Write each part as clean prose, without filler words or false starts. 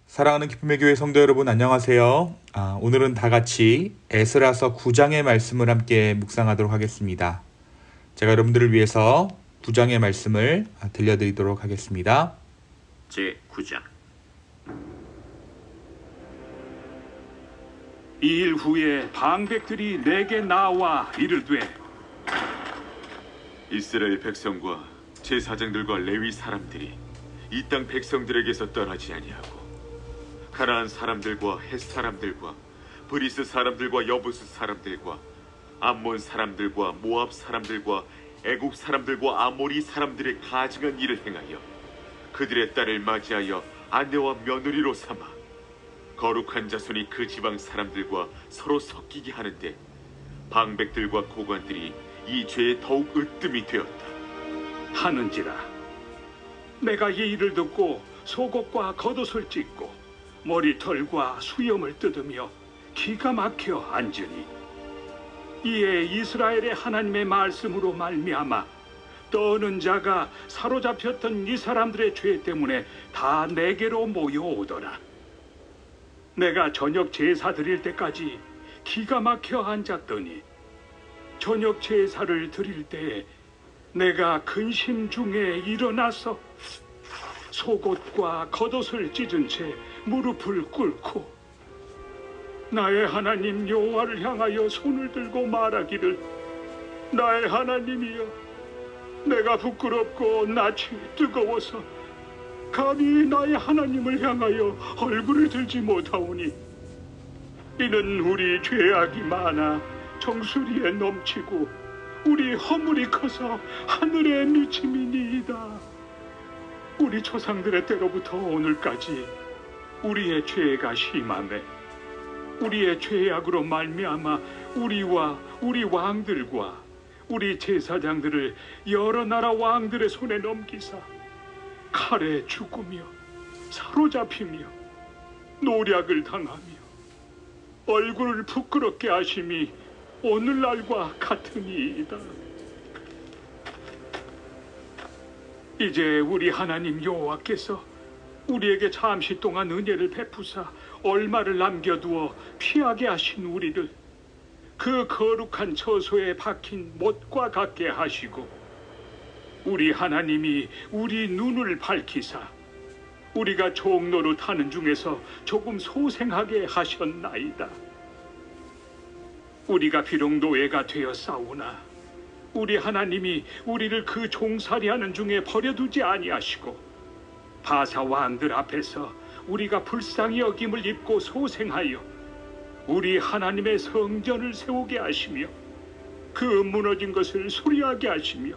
사랑하는 기쁨의 교회 성도 여러분, 안녕하세요. 오늘은 다 같이 에스라서 9장의 말씀을 함께 묵상하도록 하겠습니다. 제가 여러분들을 위해서 9장의 말씀을 들려드리도록 하겠습니다. 제9장. 이 일 후에 방백들이 내게 나와 이르되, 이스라엘 백성과 제사장들과 레위 사람들이 이 땅 백성들에게서 떠나지 아니하고 가나안 사람들과 헷 사람들과 브리스 사람들과 여부스 사람들과 암몬 사람들과 모압 사람들과 애국 사람들과 아모리 사람들의 가증한 일을 행하여 그들의 딸을 맞이하여 아내와 며느리로 삼아 거룩한 자손이 그 지방 사람들과 서로 섞이게 하는데 방백들과 고관들이 이 죄에 더욱 으뜸이 되었다 하는지라. 내가 이 일을 듣고 속옷과 겉옷을 찢고 머리털과 수염을 뜯으며 기가 막혀 앉으니, 이에 이스라엘의 하나님의 말씀으로 말미암아 떠는 자가 사로잡혔던 이 사람들의 죄 때문에 다 내게로 모여오더라. 내가 저녁 제사 드릴 때까지 기가 막혀 앉았더니 저녁 제사를 드릴 때에 내가 근심 중에 일어나서 속옷과 겉옷을 찢은 채 무릎을 꿇고 나의 하나님 여호와를 향하여 손을 들고 말하기를, 나의 하나님이여, 내가 부끄럽고 낯이 뜨거워서 감히 나의 하나님을 향하여 얼굴을 들지 못하오니, 이는 우리 죄악이 많아 정수리에 넘치고 우리 허물이 커서 하늘에 미침이니이다. 우리 조상들의 때로부터 오늘까지 우리의 죄가 심하매 우리의 죄악으로 말미암아 우리와 우리 왕들과 우리 제사장들을 여러 나라 왕들의 손에 넘기사 칼에 죽으며 사로잡히며 노략을 당하며 얼굴을 부끄럽게 하심이 오늘날과 같으니이다. 이제 우리 하나님 여호와께서 우리에게 잠시 동안 은혜를 베푸사 얼마를 남겨두어 피하게 하신 우리를 그 거룩한 처소에 박힌 못과 같게 하시고, 우리 하나님이 우리 눈을 밝히사 우리가 종노릇 하는 중에서 조금 소생하게 하셨나이다. 우리가 비록 노예가 되어 싸우나 우리 하나님이 우리를 그 종살이하는 중에 버려두지 아니하시고 바사 왕들 앞에서 우리가 불쌍히 여김을 입고 소생하여 우리 하나님의 성전을 세우게 하시며 그 무너진 것을 수리하게 하시며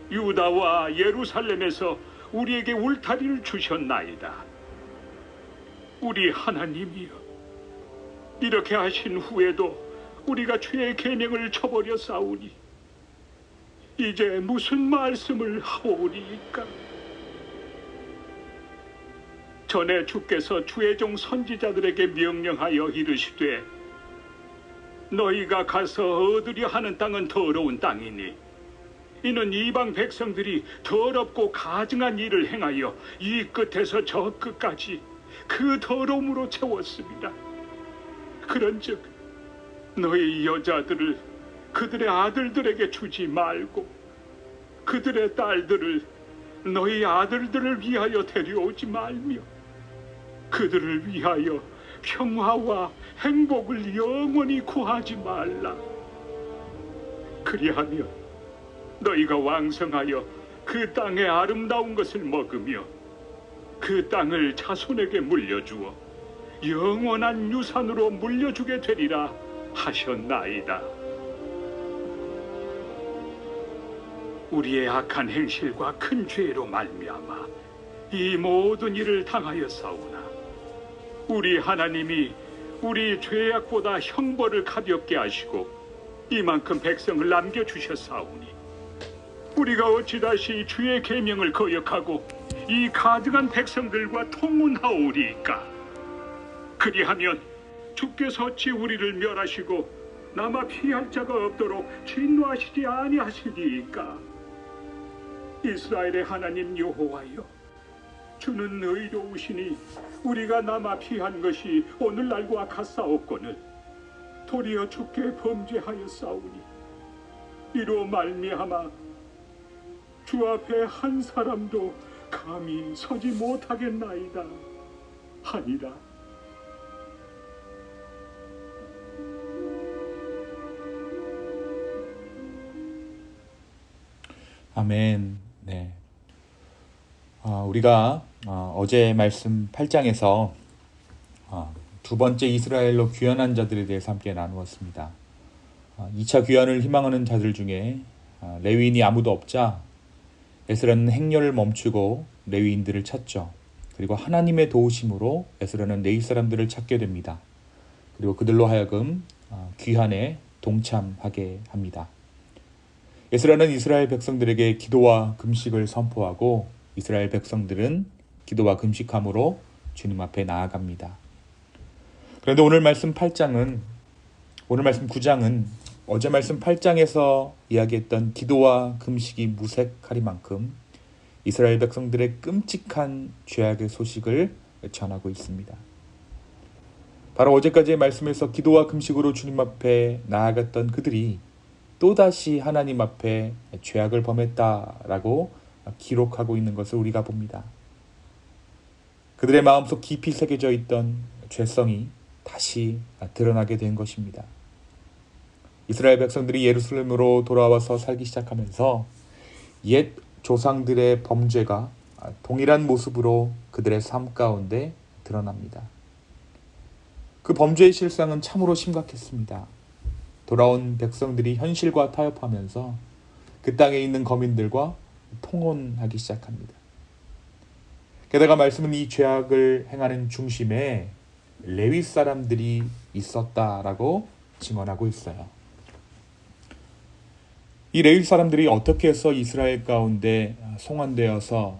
유다와 예루살렘에서 우리에게 울타리를 주셨나이다. 우리 하나님이여, 이렇게 하신 후에도 우리가 죄의 계명을 저버려 싸우니 이제 무슨 말씀을 하오리까? 전에 주께서 주의 종 선지자들에게 명령하여 이르시되, 너희가 가서 얻으려 하는 땅은 더러운 땅이니 이는 이방 백성들이 더럽고 가증한 일을 행하여 이 끝에서 저 끝까지 그 더러움으로 채웠습니다. 그런즉 너희 여자들을 그들의 아들들에게 주지 말고 그들의 딸들을 너희 아들들을 위하여 데려오지 말며 그들을 위하여 평화와 행복을 영원히 구하지 말라. 그리하면 너희가 왕성하여 그 땅의 아름다운 것을 먹으며 그 땅을 자손에게 물려주어 영원한 유산으로 물려주게 되리라 하셨나이다. 우리의 악한 행실과 큰 죄로 말미암아 이 모든 일을 당하였사오나 우리 하나님이 우리 죄악보다 형벌을 가볍게 하시고 이만큼 백성을 남겨주셨사오니 우리가 어찌 다시 주의 계명을 거역하고 이 가증한 백성들과 통혼하오리까? 그리하면 주께서 어찌 우리를 멸하시고 남아 피할 자가 없도록 진노하시지 아니하시리까? 이스라엘의 하나님 여호와여, 주는 의로우시니 우리가 남아 피한 것이 오늘날과 같사옵거늘 도리어 주께 범죄하였사오니 이로 말미암아 주 앞에 한 사람도 감히 서지 못하겠나이다 하니라. 아멘. 네. 우리가 어제 말씀 8장에서 두 번째 이스라엘로 귀환한 자들에 대해서 함께 나누었습니다. 2차 귀환을 희망하는 자들 중에 레위인이 아무도 없자 에스라는 행렬을 멈추고 레위인들을 찾죠. 그리고 하나님의 도우심으로 에스라는 레위 사람들을 찾게 됩니다. 그리고 그들로 하여금 귀환에 동참하게 합니다. 에스라는 이스라엘 백성들에게 기도와 금식을 선포하고 이스라엘 백성들은 기도와 금식함으로 주님 앞에 나아갑니다. 그런데 오늘 말씀 9장은 어제 말씀 8장에서 이야기했던 기도와 금식이 무색하리만큼 이스라엘 백성들의 끔찍한 죄악의 소식을 전하고 있습니다. 바로 어제까지의 말씀에서 기도와 금식으로 주님 앞에 나아갔던 그들이 또다시 하나님 앞에 죄악을 범했다라고 기록하고 있는 것을 우리가 봅니다. 그들의 마음속 깊이 새겨져 있던 죄성이 다시 드러나게 된 것입니다. 이스라엘 백성들이 예루살렘으로 돌아와서 살기 시작하면서 옛 조상들의 범죄가 동일한 모습으로 그들의 삶 가운데 드러납니다. 그 범죄의 실상은 참으로 심각했습니다. 돌아온 백성들이 현실과 타협하면서 그 땅에 있는 거민들과 통혼하기 시작합니다. 게다가 말씀은 이 죄악을 행하는 중심에 레위 사람들이 있었다라고 증언하고 있어요. 이 레위 사람들이 어떻게 해서 이스라엘 가운데 송환되어서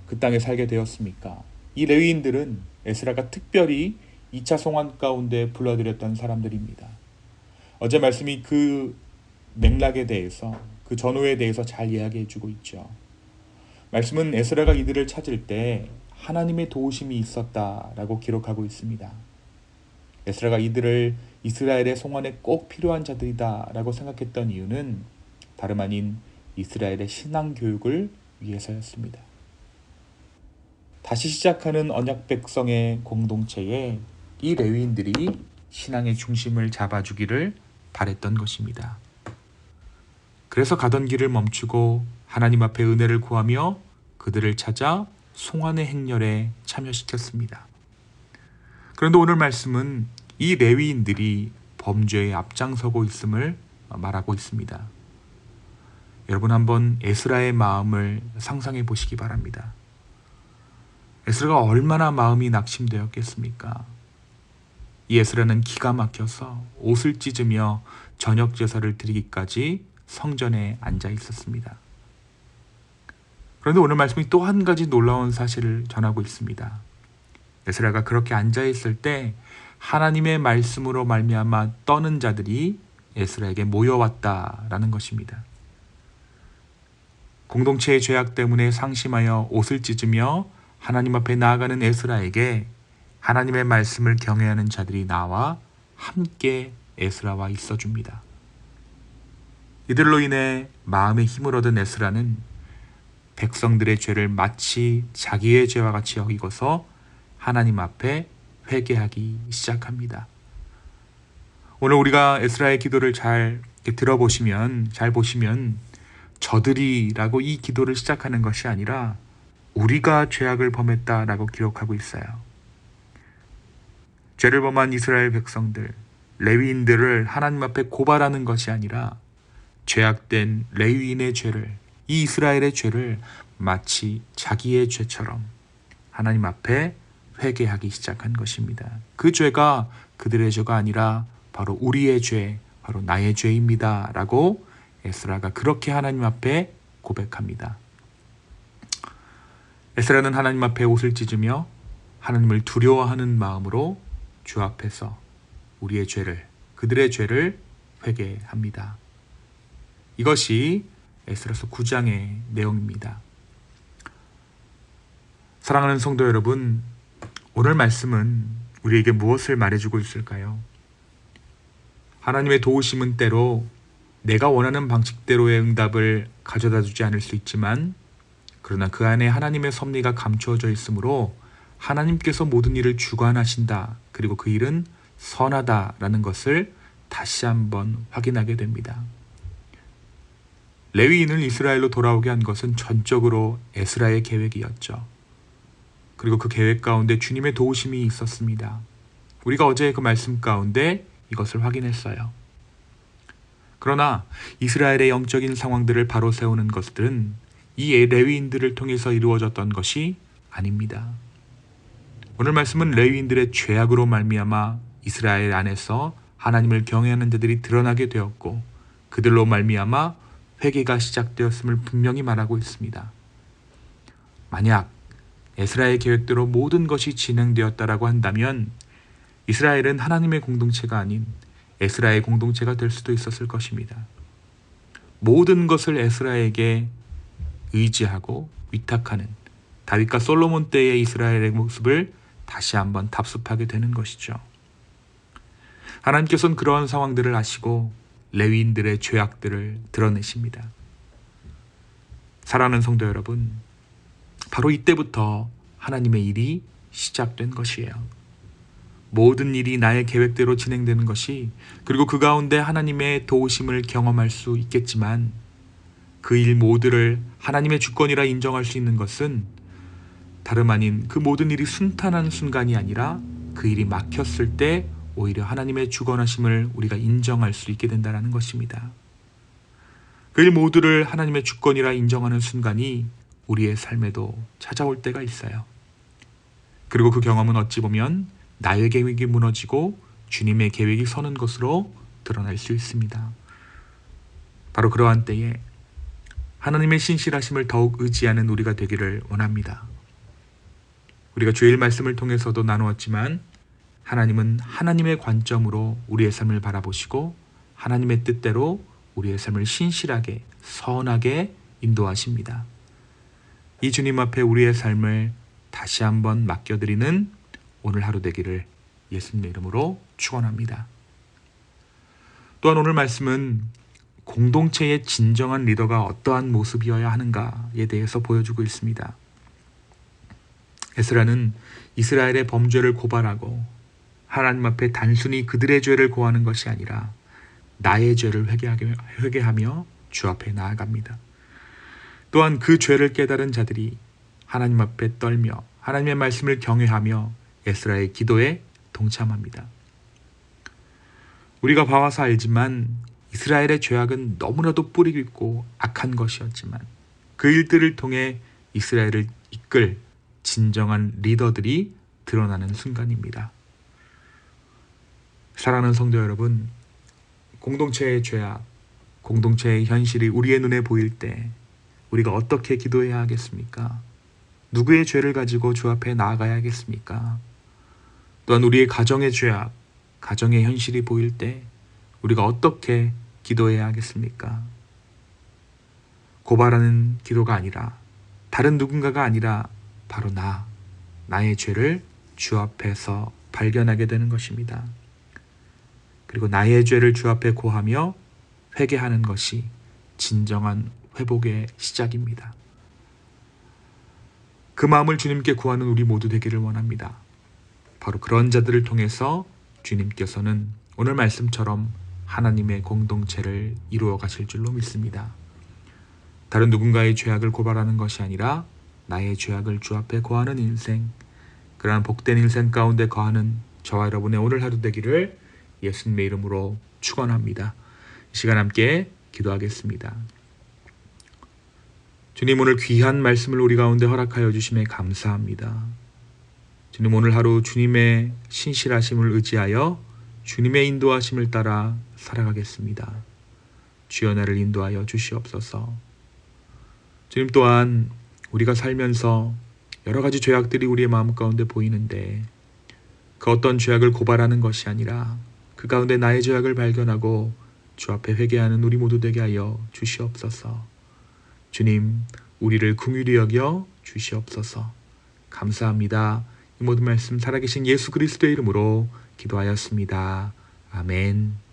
그 땅에 살게 되었습니까? 이 레위인들은 에스라가 특별히 2차 송환 가운데 불러들였던 사람들입니다. 어제 말씀이 그 맥락에 대해서, 그 전후에 대해서 잘 이야기해 주고 있죠. 말씀은 에스라가 이들을 찾을 때 하나님의 도우심이 있었다라고 기록하고 있습니다. 에스라가 이들을 이스라엘의 송환에 꼭 필요한 자들이다라고 생각했던 이유는 다름 아닌 이스라엘의 신앙 교육을 위해서였습니다. 다시 시작하는 언약 백성의 공동체에 이 레위인들이 신앙의 중심을 잡아주기를 바랬던 것입니다. 그래서 가던 길을 멈추고 하나님 앞에 은혜를 구하며 그들을 찾아 송환의 행렬에 참여시켰습니다. 그런데 오늘 말씀은 이 레위인들이 범죄에 앞장서고 있음을 말하고 있습니다. 여러분 한번 에스라의 마음을 상상해 보시기 바랍니다. 에스라가 얼마나 마음이 낙심되었겠습니까? 이 에스라는 기가 막혀서 옷을 찢으며 저녁 제사를 드리기까지 성전에 앉아 있었습니다. 그런데 오늘 말씀이 또 한 가지 놀라운 사실을 전하고 있습니다. 에스라가 그렇게 앉아 있을 때 하나님의 말씀으로 말미암아 떠는 자들이 에스라에게 모여왔다라는 것입니다. 공동체의 죄악 때문에 상심하여 옷을 찢으며 하나님 앞에 나아가는 에스라에게 하나님의 말씀을 경외하는 자들이 나와 함께 에스라와 있어줍니다. 이들로 인해 마음의 힘을 얻은 에스라는 백성들의 죄를 마치 자기의 죄와 같이 여기고서 하나님 앞에 회개하기 시작합니다. 오늘 우리가 에스라의 기도를 잘 들어보시면, 잘 보시면 저들이라고 이 기도를 시작하는 것이 아니라 우리가 죄악을 범했다라고 기록하고 있어요. 죄를 범한 이스라엘 백성들, 레위인들을 하나님 앞에 고발하는 것이 아니라 죄악된 레위인의 죄를, 이 이스라엘의 죄를 마치 자기의 죄처럼 하나님 앞에 회개하기 시작한 것입니다. 그 죄가 그들의 죄가 아니라 바로 우리의 죄, 바로 나의 죄입니다 라고 에스라가 그렇게 하나님 앞에 고백합니다. 에스라는 하나님 앞에 옷을 찢으며 하나님을 두려워하는 마음으로 주 앞에서 우리의 죄를, 그들의 죄를 회개합니다. 이것이 에스라서 9장의 내용입니다. 사랑하는 성도 여러분, 오늘 말씀은 우리에게 무엇을 말해주고 있을까요? 하나님의 도우심은 때로 내가 원하는 방식대로의 응답을 가져다 주지 않을 수 있지만, 그러나 그 안에 하나님의 섭리가 감추어져 있으므로 하나님께서 모든 일을 주관하신다, 그리고 그 일은 선하다라는 것을 다시 한번 확인하게 됩니다. 레위인을 이스라엘로 돌아오게 한 것은 전적으로 에스라의 계획이었죠. 그리고 그 계획 가운데 주님의 도우심이 있었습니다. 우리가 어제 그 말씀 가운데 이것을 확인했어요. 그러나 이스라엘의 영적인 상황들을 바로 세우는 것들은 이 레위인들을 통해서 이루어졌던 것이 아닙니다. 오늘 말씀은 레위인들의 죄악으로 말미암아 이스라엘 안에서 하나님을 경외하는 자들이 드러나게 되었고, 그들로 말미암아 회개가 시작되었음을 분명히 말하고 있습니다. 만약 에스라의 계획대로 모든 것이 진행되었다라고 한다면 이스라엘은 하나님의 공동체가 아닌 에스라의 공동체가 될 수도 있었을 것입니다. 모든 것을 에스라에게 의지하고 위탁하는 다윗과 솔로몬 때의 이스라엘의 모습을 다시 한번 답습하게 되는 것이죠. 하나님께서는 그러한 상황들을 아시고 레위인들의 죄악들을 드러내십니다. 사랑하는 성도 여러분, 바로 이때부터 하나님의 일이 시작된 것이에요. 모든 일이 나의 계획대로 진행되는 것이, 그리고 그 가운데 하나님의 도우심을 경험할 수 있겠지만, 그 일 모두를 하나님의 주권이라 인정할 수 있는 것은 다름 아닌 그 모든 일이 순탄한 순간이 아니라 그 일이 막혔을 때 오히려 하나님의 주권하심을 우리가 인정할 수 있게 된다는 것입니다. 그 일 모두를 하나님의 주권이라 인정하는 순간이 우리의 삶에도 찾아올 때가 있어요. 그리고 그 경험은 어찌 보면 나의 계획이 무너지고 주님의 계획이 서는 것으로 드러날 수 있습니다. 바로 그러한 때에 하나님의 신실하심을 더욱 의지하는 우리가 되기를 원합니다. 우리가 주일 말씀을 통해서도 나누었지만, 하나님은 하나님의 관점으로 우리의 삶을 바라보시고 하나님의 뜻대로 우리의 삶을 신실하게, 선하게 인도하십니다. 이 주님 앞에 우리의 삶을 다시 한번 맡겨드리는 오늘 하루 되기를 예수님의 이름으로 축원합니다. 또한 오늘 말씀은 공동체의 진정한 리더가 어떠한 모습이어야 하는가에 대해서 보여주고 있습니다. 에스라는 이스라엘의 범죄를 고발하고 하나님 앞에 단순히 그들의 죄를 고하는 것이 아니라 나의 죄를 회개하며 주 앞에 나아갑니다. 또한 그 죄를 깨달은 자들이 하나님 앞에 떨며 하나님의 말씀을 경외하며 에스라의 기도에 동참합니다. 우리가 봐와서 알지만 이스라엘의 죄악은 너무나도 뿌리 깊고 악한 것이었지만, 그 일들을 통해 이스라엘을 이끌 진정한 리더들이 드러나는 순간입니다. 사랑하는 성도 여러분, 공동체의 죄악, 공동체의 현실이 우리의 눈에 보일 때 우리가 어떻게 기도해야 하겠습니까? 누구의 죄를 가지고 주 앞에 나아가야 하겠습니까? 또한 우리의 가정의 죄악, 가정의 현실이 보일 때 우리가 어떻게 기도해야 하겠습니까? 고발하는 기도가 아니라, 다른 누군가가 아니라 바로 나의 죄를 주 앞에서 발견하게 되는 것입니다. 그리고 나의 죄를 주 앞에 고하며 회개하는 것이 진정한 회복의 시작입니다. 그 마음을 주님께 구하는 우리 모두 되기를 원합니다. 바로 그런 자들을 통해서 주님께서는 오늘 말씀처럼 하나님의 공동체를 이루어 가실 줄로 믿습니다. 다른 누군가의 죄악을 고발하는 것이 아니라 나의 죄악을 주 앞에 고하는 인생, 그러한 복된 인생 가운데 거하는 저와 여러분의 오늘 하루 되기를 예수님의 이름으로 축원합니다. 이 시간 함께 기도하겠습니다. 주님, 오늘 귀한 말씀을 우리 가운데 허락하여 주심에 감사합니다. 주님, 오늘 하루 주님의 신실하심을 의지하여 주님의 인도하심을 따라 살아가겠습니다. 주여 나를 인도하여 주시옵소서. 주님, 또한 우리가 살면서 여러 가지 죄악들이 우리의 마음 가운데 보이는데, 그 어떤 죄악을 고발하는 것이 아니라 그 가운데 나의 죄악을 발견하고 주 앞에 회개하는 우리 모두 되게 하여 주시옵소서. 주님, 우리를 긍휼히 여겨 주시옵소서. 감사합니다. 이 모든 말씀 살아계신 예수 그리스도의 이름으로 기도하였습니다. 아멘.